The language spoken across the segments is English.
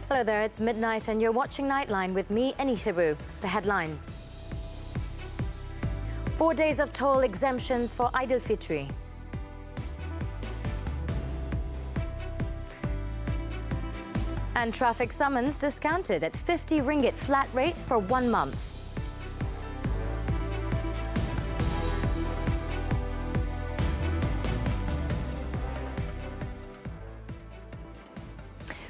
Hello there, it's midnight and you're watching Nightline with me, Anita. The headlines. 4 days of toll exemptions for Eid al-Fitri. And traffic summons discounted at 50 ringgit flat rate for 1 month.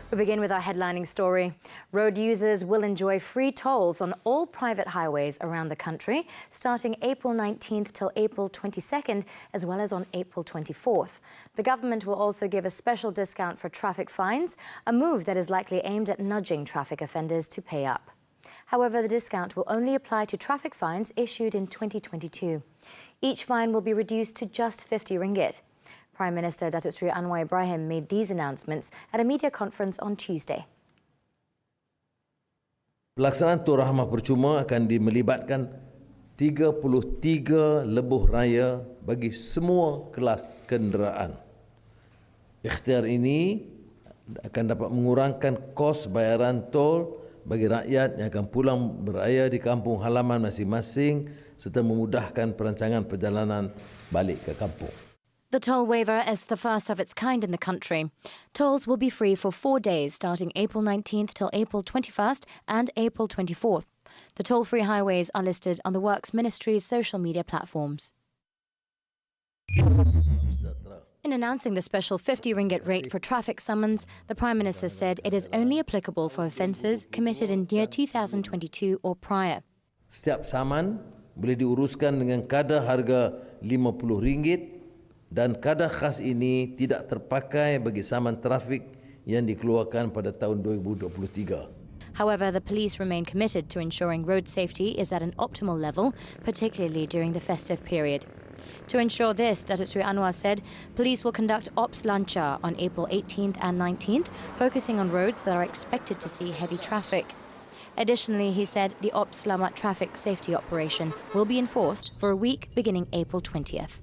We begin with our headlining story. Road users will enjoy free tolls on all private highways around the country, starting April 19th till April 22nd, as well as on April 24th. The government will also give a special discount for traffic fines, a move that is likely aimed at nudging traffic offenders to pay up. However, the discount will only apply to traffic fines issued in 2022. Each fine will be reduced to just 50 ringgit. Prime Minister Datuk Seri Anwar Ibrahim made these announcements at a media conference on Tuesday. Pelaksanaan Tur Rahmah Percuma akan melibatkan 33 lebuh raya bagi semua kelas kenderaan. Ikhtiar ini akan dapat mengurangkan kos bayaran tol bagi rakyat yang akan pulang beraya di kampung halaman masing-masing serta memudahkan perancangan perjalanan balik ke kampung. The toll waiver is the first of its kind in the country. Tolls will be free for 4 days, starting April 19th till April 21st and April 24th. The toll-free highways are listed on the Works Ministry's social media platforms. In announcing the special 50 ringgit rate for traffic summons, the Prime Minister said it is only applicable for offences committed in year 2022 or prior. Setiap saman boleh diuruskan dengan kadar harga RM50 dan kadar khas ini tidak terpakai bagi saman trafik yang dikeluarkan pada tahun 2023. However, the police remain committed to ensuring road safety is at an optimal level, particularly during the festive period. To ensure this, Datuk Seri Anwar said police will conduct Ops Lancar on April 18th and 19th, focusing on roads that are expected to see heavy traffic. Additionally, he said the Ops Selamat traffic safety operation will be enforced for a week beginning April 20th.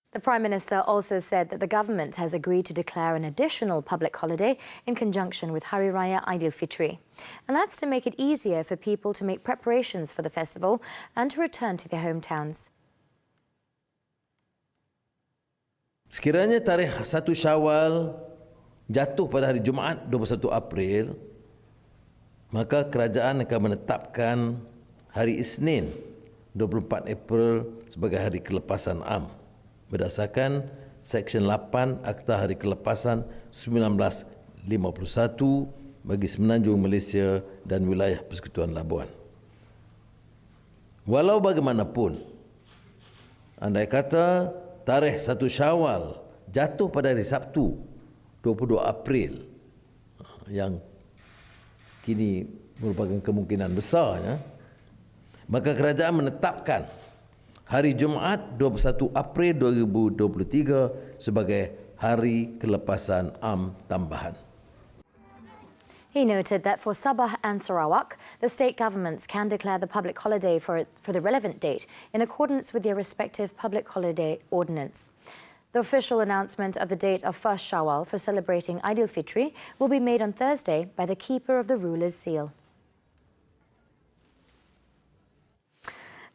The Prime Minister also said that the government has agreed to declare an additional public holiday in conjunction with Hari Raya Eid al-Fitri. And that's to make it easier for people to make preparations for the festival and to return to their hometowns. Sekiranya tarikh 1 Syawal jatuh pada hari Jumaat 21 April, maka kerajaan akan menetapkan hari Isnin 24 April sebagai hari kelepasan am berdasarkan Seksyen 8 Akta Hari Kelepasan 1951 bagi Semenanjung Malaysia dan wilayah Persekutuan Labuan. Walau bagaimanapun, andai kata tarikh 1 Syawal jatuh pada hari Sabtu 22 April yang kini merupakan kemungkinan besar, maka kerajaan menetapkan hari Jumaat 21 April 2023 sebagai Hari Kelepasan Am Tambahan. He noted that for Sabah and Sarawak, the state governments can declare the public holiday for the relevant date in accordance with their respective public holiday ordinance. The official announcement of the date of 1st Shawwal for celebrating Eid al-Fitri will be made on Thursday by the keeper of the ruler's seal.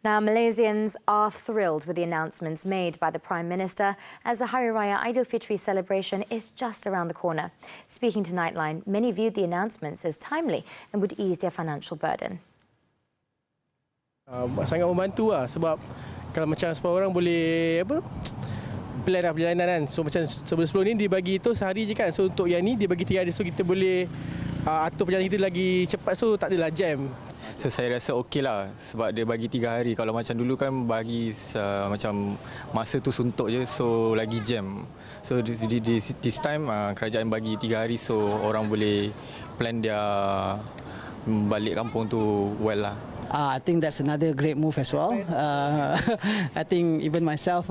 Now, Malaysians are thrilled with the announcements made by the Prime Minister as the Hari Raya Eid al-Fitri celebration is just around the corner. Speaking to Nightline, many viewed the announcements as timely and would ease their financial burden. Sangat membantu lah, sebab kalau macam semua orang boleh plan perjalanan kan. So macam sebelum ni dibagi tu sehari je kan. So untuk yang ni dibagi 3 hari, so kita boleh atur perjalanan kita lagi cepat, so tak adalah jam. So saya rasa okey lah sebab dia bagi 3 hari. Kalau macam dulu kan bagi macam masa tu suntuk je, so lagi jam. So this time kerajaan bagi 3 hari, so orang boleh plan dia balik kampung tu well lah. I think that's another great move as well. I think even myself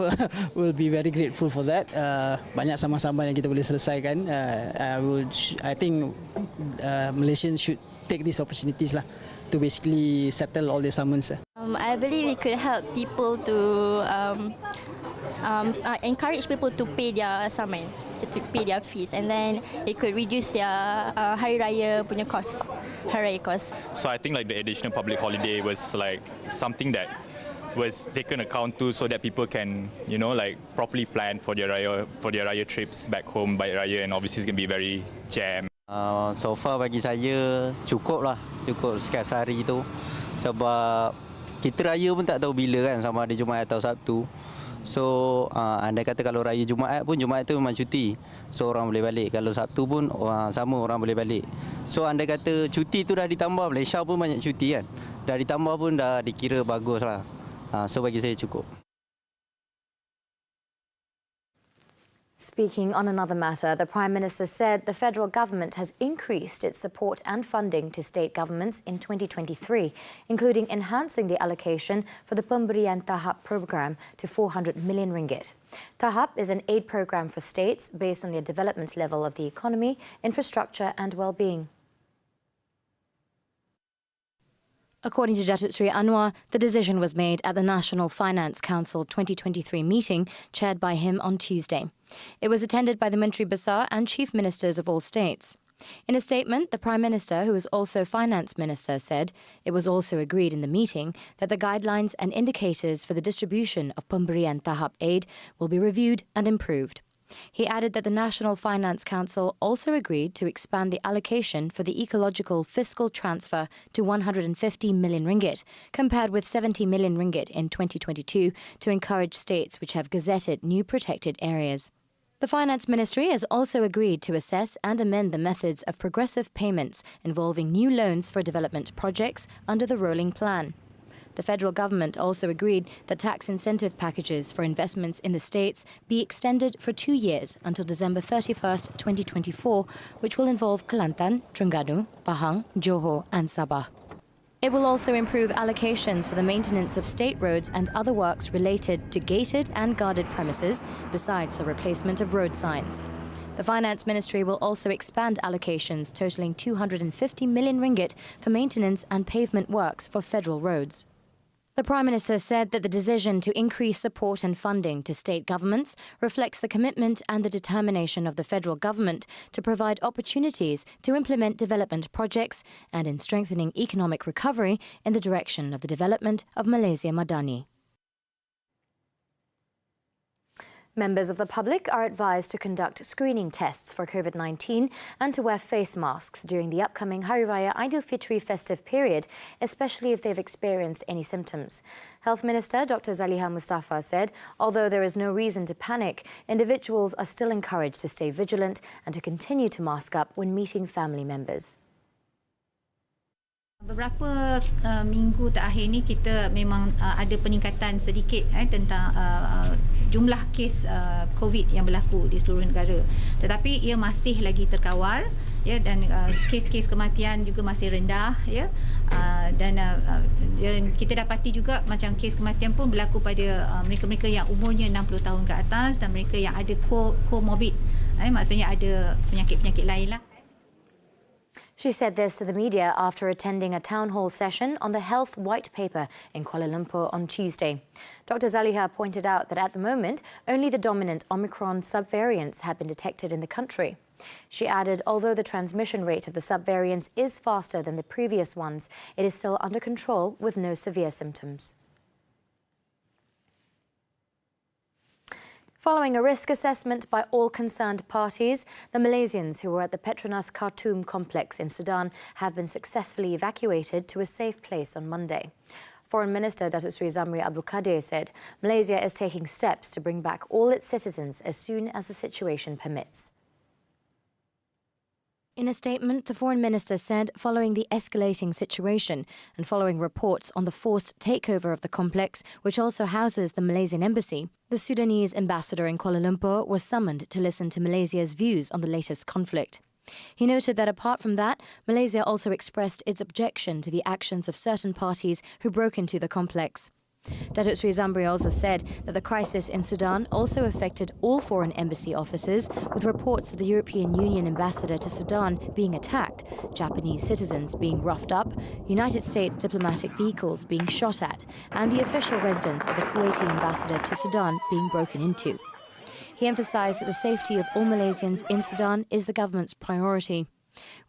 will be very grateful for that. Banyak sama-sama yang kita boleh selesaikan. I think Malaysians should take these opportunities lah to basically settle all their summons. I believe it could help people to encourage people to pay their saman, to pay their fees, and then it could reduce their Hari Raya punya cost, Hari Raya cost. So I think like the additional public holiday was like something that was taken account to so that people can, you know, like properly plan for their Raya trips back home by Raya, and obviously it's going to be very jam. So far bagi saya cukup sekian sehari tu, sebab kita raya pun tak tahu bila kan, sama ada Jumaat atau Sabtu. So andai kata kalau raya Jumaat pun, Jumaat tu memang cuti, so orang boleh balik. Kalau Sabtu pun sama, orang boleh balik. So andai kata cuti tu dah ditambah, Malaysia pun banyak cuti kan, dah ditambah pun dah dikira bagus lah. So bagi saya cukup. Speaking on another matter, the Prime Minister said the federal government has increased its support and funding to state governments in 2023, including enhancing the allocation for the Pemberian Tahap program to 400 million ringgit. Tahap is an aid program for states based on the development level of the economy, infrastructure and well-being. According to Datuk Seri Anwar, the decision was made at the National Finance Council 2023 meeting chaired by him on Tuesday. It was attended by the Menteri Besar and Chief Ministers of all states. In a statement, the Prime Minister, who is also Finance Minister, said it was also agreed in the meeting that the guidelines and indicators for the distribution of Pemberian Tahap aid will be reviewed and improved. He added that the National Finance Council also agreed to expand the allocation for the ecological fiscal transfer to 150 million ringgit, compared with 70 million ringgit in 2022, to encourage states which have gazetted new protected areas. The Finance Ministry has also agreed to assess and amend the methods of progressive payments involving new loans for development projects under the rolling plan. The federal government also agreed that tax incentive packages for investments in the states be extended for 2 years until December 31st, 2024, which will involve Kelantan, Terengganu, Pahang, Johor and Sabah. It will also improve allocations for the maintenance of state roads and other works related to gated and guarded premises, besides the replacement of road signs. The Finance Ministry will also expand allocations totaling 250 million ringgit for maintenance and pavement works for federal roads. The Prime Minister said that the decision to increase support and funding to state governments reflects the commitment and the determination of the federal government to provide opportunities to implement development projects and in strengthening economic recovery in the direction of the development of Malaysia Madani. Members of the public are advised to conduct screening tests for COVID-19 and to wear face masks during the upcoming Hari Raya Aidilfitri festive period, especially if they've experienced any symptoms. Health Minister Dr. Zaliha Mustafa said, although there is no reason to panic, individuals are still encouraged to stay vigilant and to continue to mask up when meeting family members. Beberapa minggu terakhir ni kita memang ada peningkatan sedikit tentang jumlah kes COVID yang berlaku di seluruh negara. Tetapi ia masih lagi terkawal ya, dan kes-kes kematian juga masih rendah ya. Dan kita dapati juga macam kes kematian pun berlaku pada mereka-mereka yang umurnya 60 tahun ke atas dan mereka yang ada comorbid, maksudnya ada penyakit-penyakit lain lah. She said this to the media after attending a town hall session on the Health White Paper in Kuala Lumpur on Tuesday. Dr. Zaliha pointed out that at the moment, only the dominant Omicron subvariants have been detected in the country. She added, although the transmission rate of the subvariants is faster than the previous ones, it is still under control with no severe symptoms. Following a risk assessment by all concerned parties, the Malaysians who were at the Petronas Khartoum complex in Sudan have been successfully evacuated to a safe place on Monday. Foreign Minister Datuk Seri Zamri Abdul Kadir said Malaysia is taking steps to bring back all its citizens as soon as the situation permits. In a statement, the Foreign Minister said following the escalating situation and following reports on the forced takeover of the complex, which also houses the Malaysian embassy, the Sudanese ambassador in Kuala Lumpur was summoned to listen to Malaysia's views on the latest conflict. He noted that apart from that, Malaysia also expressed its objection to the actions of certain parties who broke into the complex. Datuk Sri Zambri also said that the crisis in Sudan also affected all foreign embassy offices, with reports of the European Union ambassador to Sudan being attacked, Japanese citizens being roughed up, United States diplomatic vehicles being shot at, and the official residence of the Kuwaiti ambassador to Sudan being broken into. He emphasised that the safety of all Malaysians in Sudan is the government's priority,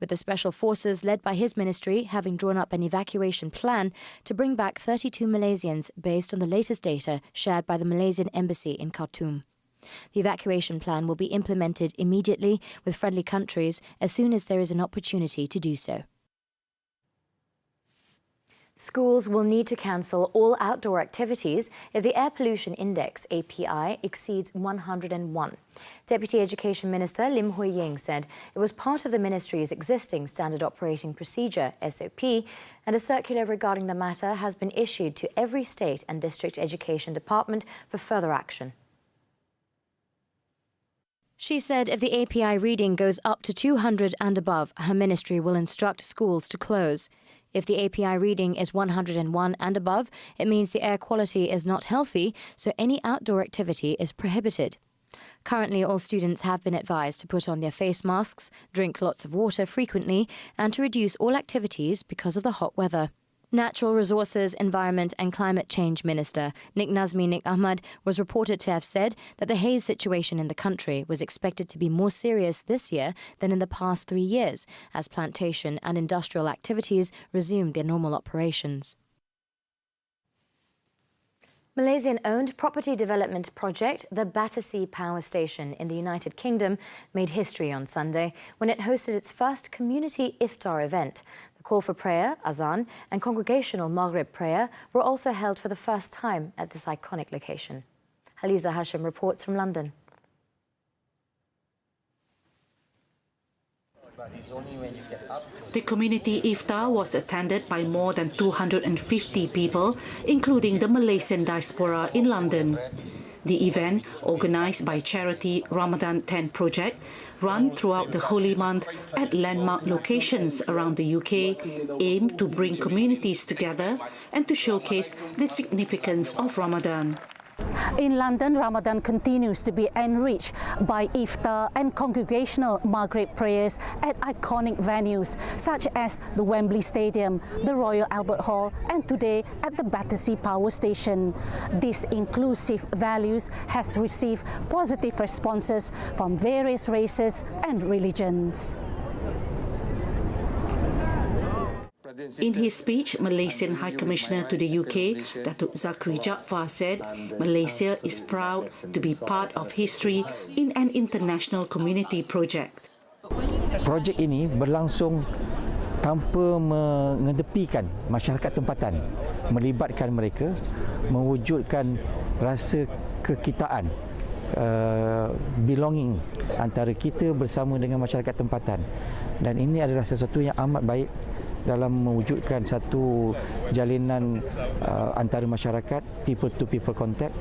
with the special forces led by his ministry having drawn up an evacuation plan to bring back 32 Malaysians based on the latest data shared by the Malaysian embassy in Khartoum. The evacuation plan will be implemented immediately with friendly countries as soon as there is an opportunity to do so. Schools will need to cancel all outdoor activities if the Air Pollution Index, API, exceeds 101. Deputy Education Minister Lim Hui Ying said it was part of the ministry's existing Standard Operating Procedure, SOP, and a circular regarding the matter has been issued to every state and district education department for further action. She said if the API reading goes up to 200 and above, her ministry will instruct schools to close. If the API reading is 101 and above, it means the air quality is not healthy, so any outdoor activity is prohibited. Currently, all students have been advised to put on their face masks, drink lots of water frequently, and to reduce all activities because of the hot weather. Natural Resources, Environment and Climate Change Minister Nik Nazmi Nik Ahmad was reported to have said that the haze situation in the country was expected to be more serious this year than in the past 3 years, as plantation and industrial activities resumed their normal operations. Malaysian-owned property development project, the Battersea Power Station in the United Kingdom, made history on Sunday when it hosted its first community iftar event. The call for prayer, azan, and congregational Maghrib prayer were also held for the first time at this iconic location. Haliza Hashim reports from London. The community iftar was attended by more than 250 people, including the Malaysian diaspora in London. The event, organised by charity Ramadan 10 Project, run throughout the holy month at landmark locations around the UK, aimed to bring communities together and to showcase the significance of Ramadan. In London, Ramadan continues to be enriched by iftar and congregational Maghrib prayers at iconic venues such as the Wembley Stadium, the Royal Albert Hall, and today at the Battersea Power Station. These inclusive values has received positive responses from various races and religions. In his speech, Malaysian High Commissioner to the UK, Datuk Zakri Jaafar, said Malaysia is proud to be part of history in an international community project. Projek ini berlangsung tanpa mengedepikan masyarakat tempatan, melibatkan mereka, mewujudkan rasa kekitaan, belonging antara kita bersama dengan masyarakat tempatan. Dan ini adalah sesuatu yang amat baik dalam mewujudkan satu jalinan antara masyarakat, people to people contact,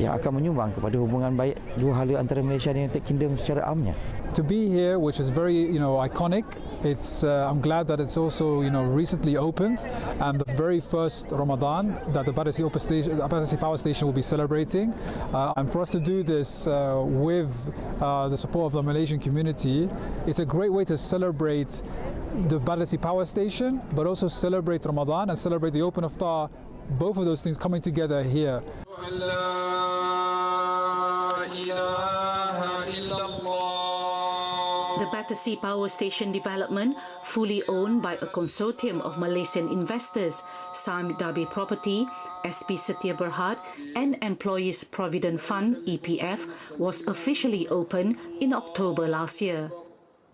yang akan menyumbang kepada hubungan baik dua hala antara Malaysia dan United Kingdom secara amnya. To be here, which is very iconic, I'm glad that it's also recently opened, and the very first Ramadan that the Battersea Power Station will be celebrating, and for us to do this with the support of the Malaysian community, it's a great way to celebrate the Battersea Power Station, but also celebrate Ramadan and celebrate the open iftar, both of those things coming together here. The Battersea Power Station development, fully owned by a consortium of Malaysian investors, Sime Darby Property, SP Setia Berhad and Employees Provident Fund, EPF, was officially opened in October last year.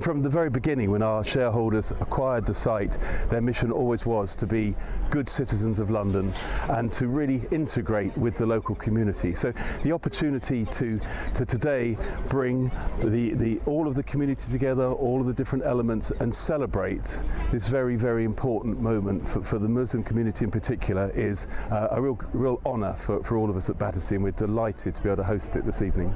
From the very beginning, when our shareholders acquired the site, their mission always was to be good citizens of London and to really integrate with the local community. So the opportunity to today bring all of the community together, all of the different elements, and celebrate this very, very important moment for the Muslim community in particular is a real honour for all of us at Battersea, and we're delighted to be able to host it this evening.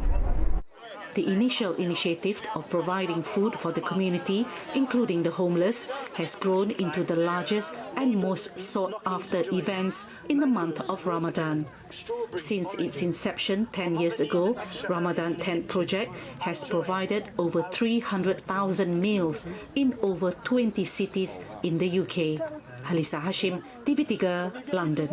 The initial initiative of providing food for the community, including the homeless, has grown into the largest and most sought-after events in the month of Ramadan. Since its inception 10 years ago, Ramadan Tent Project has provided over 300,000 meals in over 20 cities in the UK. Halisa Hashim, TV3, London.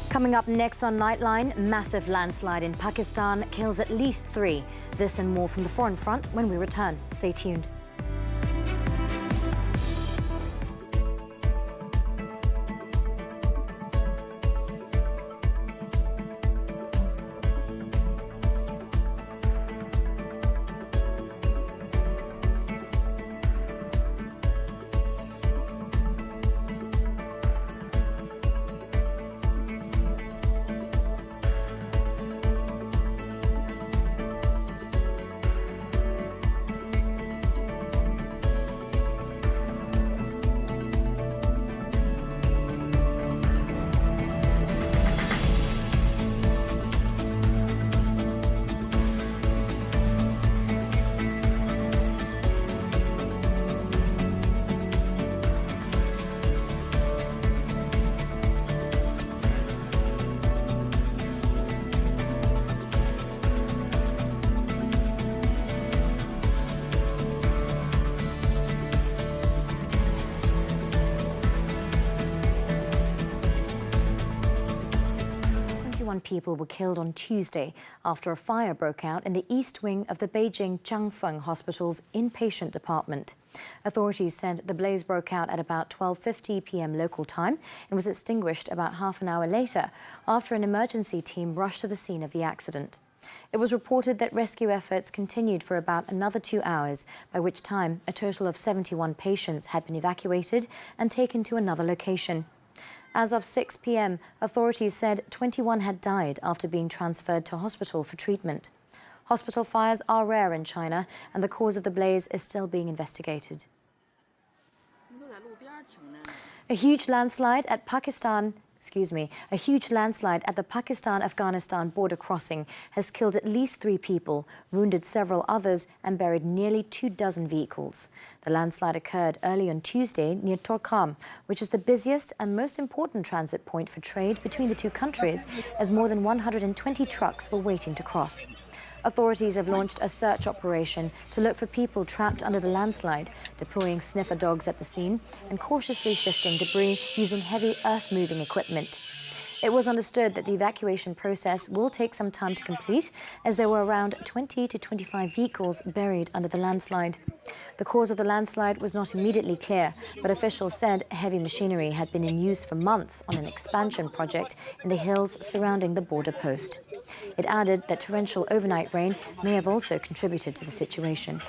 Coming up next on Nightline, massive landslide in Pakistan kills at least 3. This and more from the foreign front when we return. Stay tuned. People were killed on Tuesday after a fire broke out in the east wing of the Beijing Changfeng Hospital's inpatient department. Authorities said the blaze broke out at about 12:50 p.m. local time and was extinguished about half an hour later after an emergency team rushed to the scene of the accident. It was reported that rescue efforts continued for about another 2 hours, by which time a total of 71 patients had been evacuated and taken to another location. As of 6 p.m, authorities said 21 had died after being transferred to hospital for treatment. Hospital fires are rare in China, and the cause of the blaze is still being investigated. A huge landslide at the Pakistan-Afghanistan border crossing has killed at least 3 people, wounded several others, and buried nearly 24 vehicles. The landslide occurred early on Tuesday near Torkham, which is the busiest and most important transit point for trade between the two countries, as more than 120 trucks were waiting to cross. Authorities have launched a search operation to look for people trapped under the landslide, deploying sniffer dogs at the scene and cautiously shifting debris using heavy earth-moving equipment. It was understood that the evacuation process will take some time to complete, as there were around 20 to 25 vehicles buried under the landslide. The cause of the landslide was not immediately clear, but officials said heavy machinery had been in use for months on an expansion project in the hills surrounding the border post. It added that torrential overnight rain may have also contributed to the situation.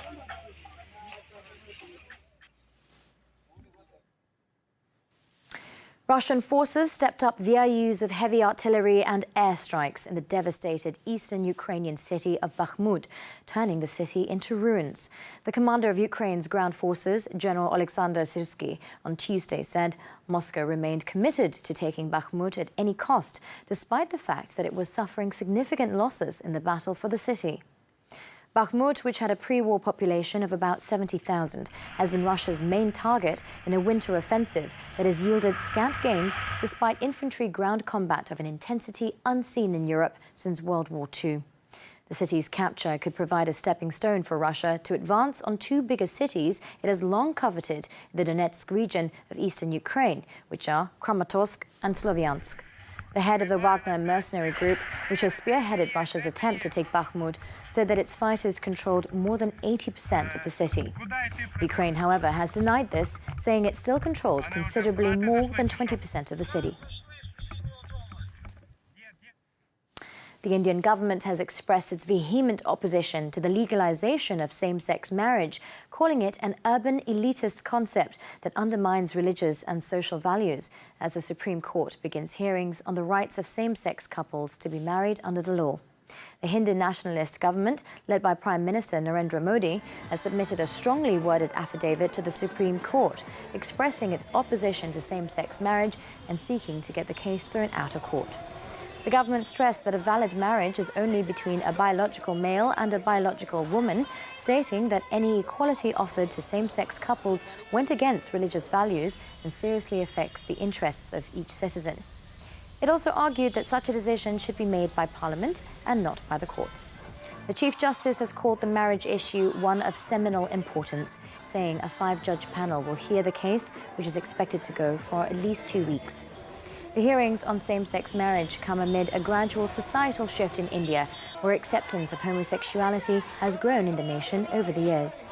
Russian forces stepped up their use of heavy artillery and airstrikes in the devastated eastern Ukrainian city of Bakhmut, turning the city into ruins. The commander of Ukraine's ground forces, General Alexander Syrsky, on Tuesday said Moscow remained committed to taking Bakhmut at any cost, despite the fact that it was suffering significant losses in the battle for the city. Bakhmut, which had a pre-war population of about 70,000, has been Russia's main target in a winter offensive that has yielded scant gains despite infantry ground combat of an intensity unseen in Europe since World War II. The city's capture could provide a stepping stone for Russia to advance on 2 bigger cities it has long coveted in the Donetsk region of eastern Ukraine, which are Kramatorsk and Sloviansk. The head of the Wagner mercenary group, which has spearheaded Russia's attempt to take Bakhmut, said that its fighters controlled more than 80% of the city. Ukraine, however, has denied this, saying it still controlled considerably more than 20% of the city. The Indian government has expressed its vehement opposition to the legalization of same-sex marriage, calling it an urban elitist concept that undermines religious and social values, as the Supreme Court begins hearings on the rights of same-sex couples to be married under the law. The Hindu nationalist government, led by Prime Minister Narendra Modi, has submitted a strongly worded affidavit to the Supreme Court, expressing its opposition to same-sex marriage and seeking to get the case thrown out of court. The government stressed that a valid marriage is only between a biological male and a biological woman, stating that any equality offered to same-sex couples went against religious values and seriously affects the interests of each citizen. It also argued that such a decision should be made by Parliament and not by the courts. The Chief Justice has called the marriage issue one of seminal importance, saying a 5-judge panel will hear the case, which is expected to go for at least 2 weeks. The hearings on same-sex marriage come amid a gradual societal shift in India, where acceptance of homosexuality has grown in the nation over the years.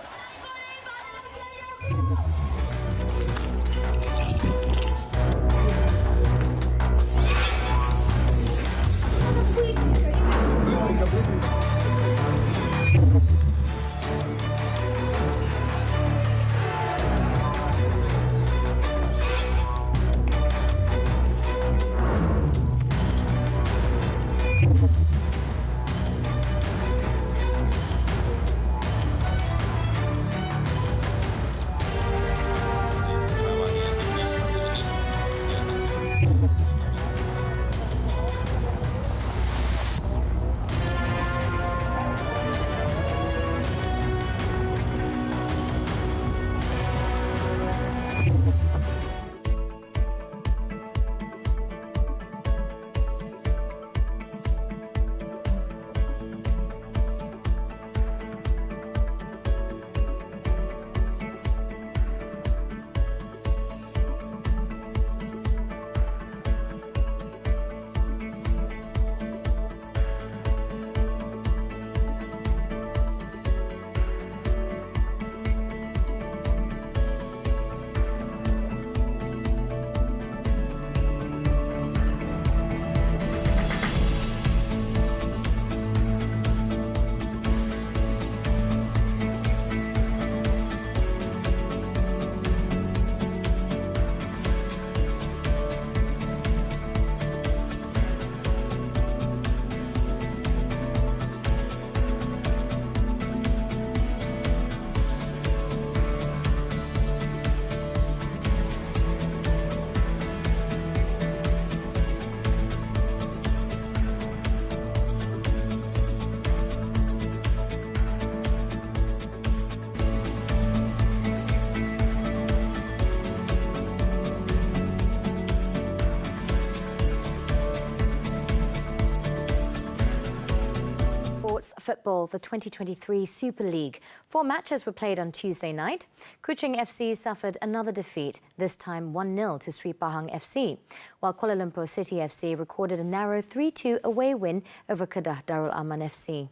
Football, the 2023 Super League. 4 matches were played on Tuesday night. Kuching FC suffered another defeat, this time 1-0 to Sri Pahang FC, while Kuala Lumpur City FC recorded a narrow 3-2 away win over Kedah Darul Aman FC.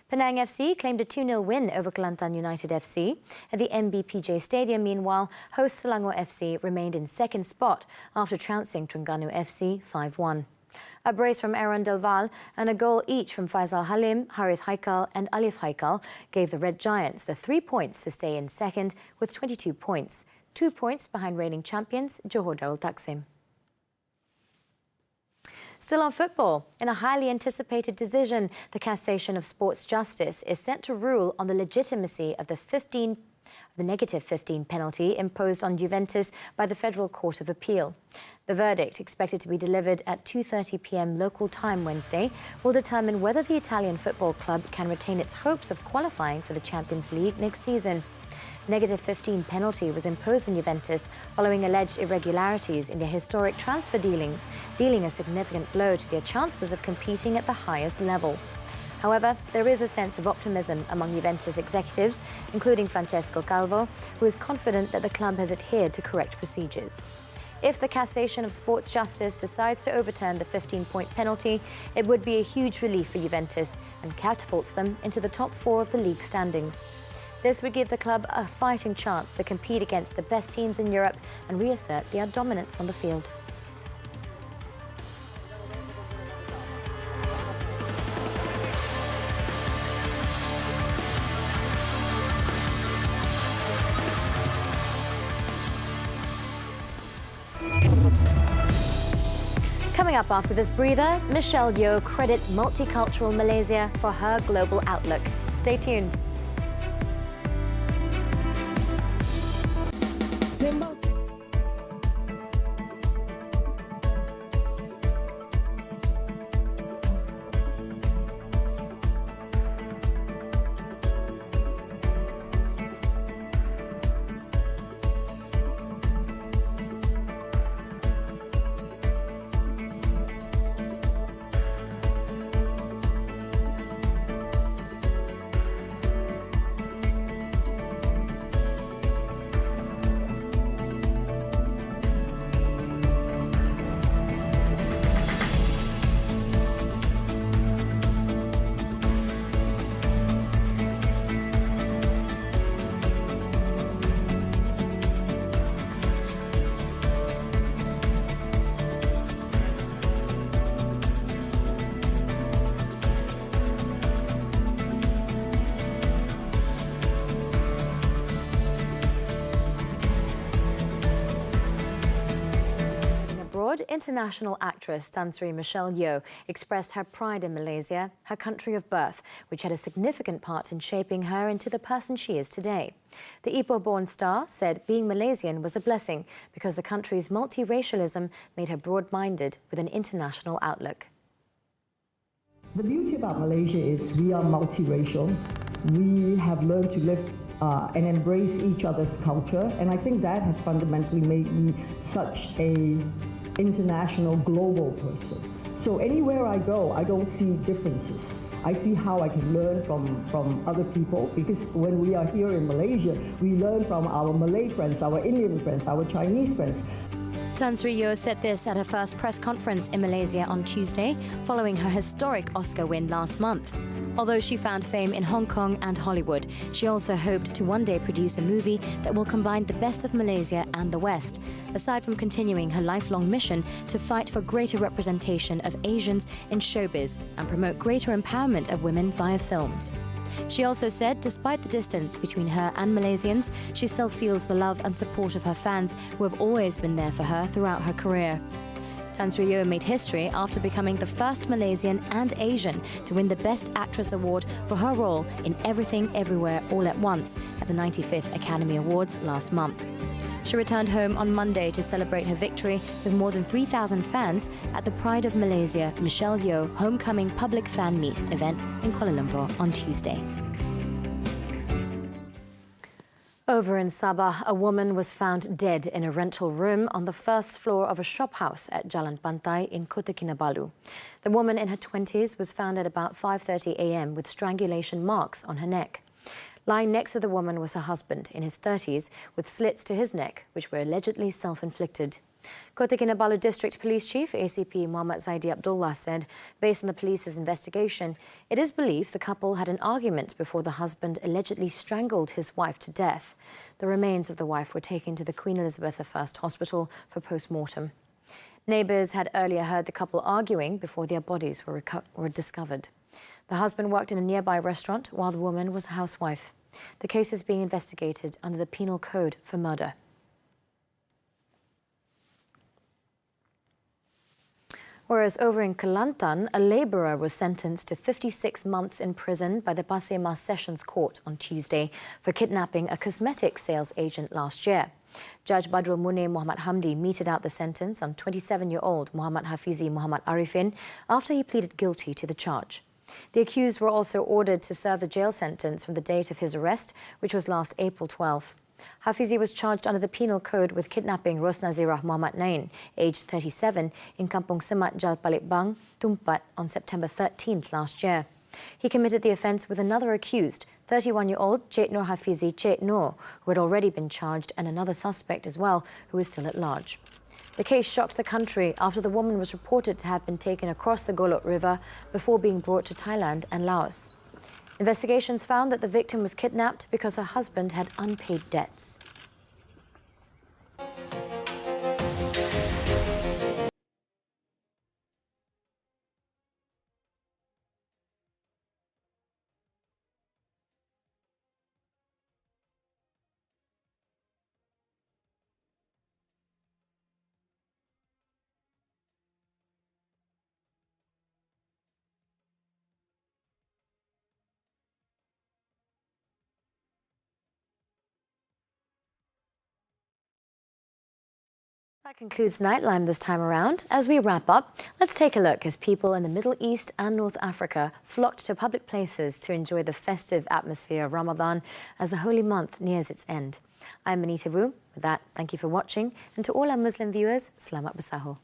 Penang FC claimed a 2-0 win over Kelantan United FC. At the MBPJ Stadium, meanwhile, host Selangor FC remained in second spot after trouncing Terengganu FC 5-1. A brace from Aaron Del Val and a goal each from Faisal Halim, Harith Haikal and Alif Haikal gave the Red Giants the 3 points to stay in second with 22 points, 2 points behind reigning champions Johor Darul Taksim. Still on football, in a highly anticipated decision, the cassation of sports justice is set to rule on the legitimacy of the negative 15 penalty imposed on Juventus by the Federal Court of Appeal. The verdict, expected to be delivered at 2:30 p.m. local time Wednesday, will determine whether the Italian football club can retain its hopes of qualifying for the Champions League next season. Negative 15 penalty was imposed on Juventus following alleged irregularities in their historic transfer dealings, dealing a significant blow to their chances of competing at the highest level. However, there is a sense of optimism among Juventus executives, including Francesco Calvo, who is confident that the club has adhered to correct procedures. If the cassation of sports justice decides to overturn the 15-point penalty, it would be a huge relief for Juventus and catapults them into the top 4 of the league standings. This would give the club a fighting chance to compete against the best teams in Europe and reassert their dominance on the field. Coming up after this breather, Michelle Yeoh credits multicultural Malaysia for her global outlook. Stay tuned. international actress Tan Sri Michelle Yeoh expressed her pride in Malaysia, her country of birth, which had a significant part in shaping her into the person she is today. The Ipoh-born star said being Malaysian was a blessing because the country's multiracialism made her broad-minded with an international outlook. The beauty about Malaysia is we are multiracial. We have learned to live and embrace each other's culture, and I think that has fundamentally made me such a international, global person. So anywhere I go, I don't see differences. I see how I can learn from other people, because when we are here in Malaysia, we learn from our Malay friends, our Indian friends, our Chinese friends. Tan Sri Yeoh said this at her first press conference in Malaysia on Tuesday, following her historic Oscar win last month. Although she found fame in Hong Kong and Hollywood, she also hoped to one day produce a movie that will combine the best of Malaysia and the West, aside from continuing her lifelong mission to fight for greater representation of Asians in showbiz and promote greater empowerment of women via films. She also said despite the distance between her and Malaysians, she still feels the love and support of her fans who have always been there for her throughout her career. Tan Sri Yeoh made history after becoming the first Malaysian and Asian to win the Best Actress Award for her role in Everything Everywhere All at Once at the 95th Academy Awards last month. She returned home on Monday to celebrate her victory with more than 3,000 fans at the Pride of Malaysia Michelle Yeoh Homecoming Public Fan Meet event in Kuala Lumpur on Tuesday. Over in Sabah, a woman was found dead in a rental room on the first floor of a shop house at Jalan Pantai in Kota Kinabalu. The woman in her 20s was found at about 5:30 a.m. with strangulation marks on her neck. Lying next to the woman was her husband in his 30s with slits to his neck, which were allegedly self-inflicted. Kota Kinabalu District Police Chief ACP Muhammad Zaidi Abdullah said, based on the police's investigation, it is believed the couple had an argument before the husband allegedly strangled his wife to death. The remains of the wife were taken to the Queen Elizabeth I Hospital for post-mortem. Neighbours had earlier heard the couple arguing before their bodies were discovered. The husband worked in a nearby restaurant while the woman was a housewife. The case is being investigated under the Penal Code for murder. Whereas over in Kelantan, a labourer was sentenced to 56 months in prison by the Pasir Mas Sessions Court on Tuesday for kidnapping a cosmetics sales agent last year. Judge Badrul Munir Muhammad Hamdi meted out the sentence on 27-year-old Muhammad Hafizi Muhammad Arifin after he pleaded guilty to the charge. The accused were also ordered to serve the jail sentence from the date of his arrest, which was last April 12th. Hafizi was charged under the Penal Code with kidnapping Rosnazirah Muhammad Nain, aged 37, in Kampung Semat Jal Palekbang, Tumpat, on September 13th last year. He committed the offence with another accused, 31-year-old Cik Nur Hafizi Cik Nur, who had already been charged, and another suspect as well, who is still at large. The case shocked the country after the woman was reported to have been taken across the Golok River before being brought to Thailand and Laos. Investigations found that the victim was kidnapped because her husband had unpaid debts. That concludes Nightline this time around. As we wrap up, let's take a look as people in the Middle East and North Africa flocked to public places to enjoy the festive atmosphere of Ramadan as the holy month nears its end. I'm Anita. With that, thank you for watching, and to all our Muslim viewers, Selamat Bersahur.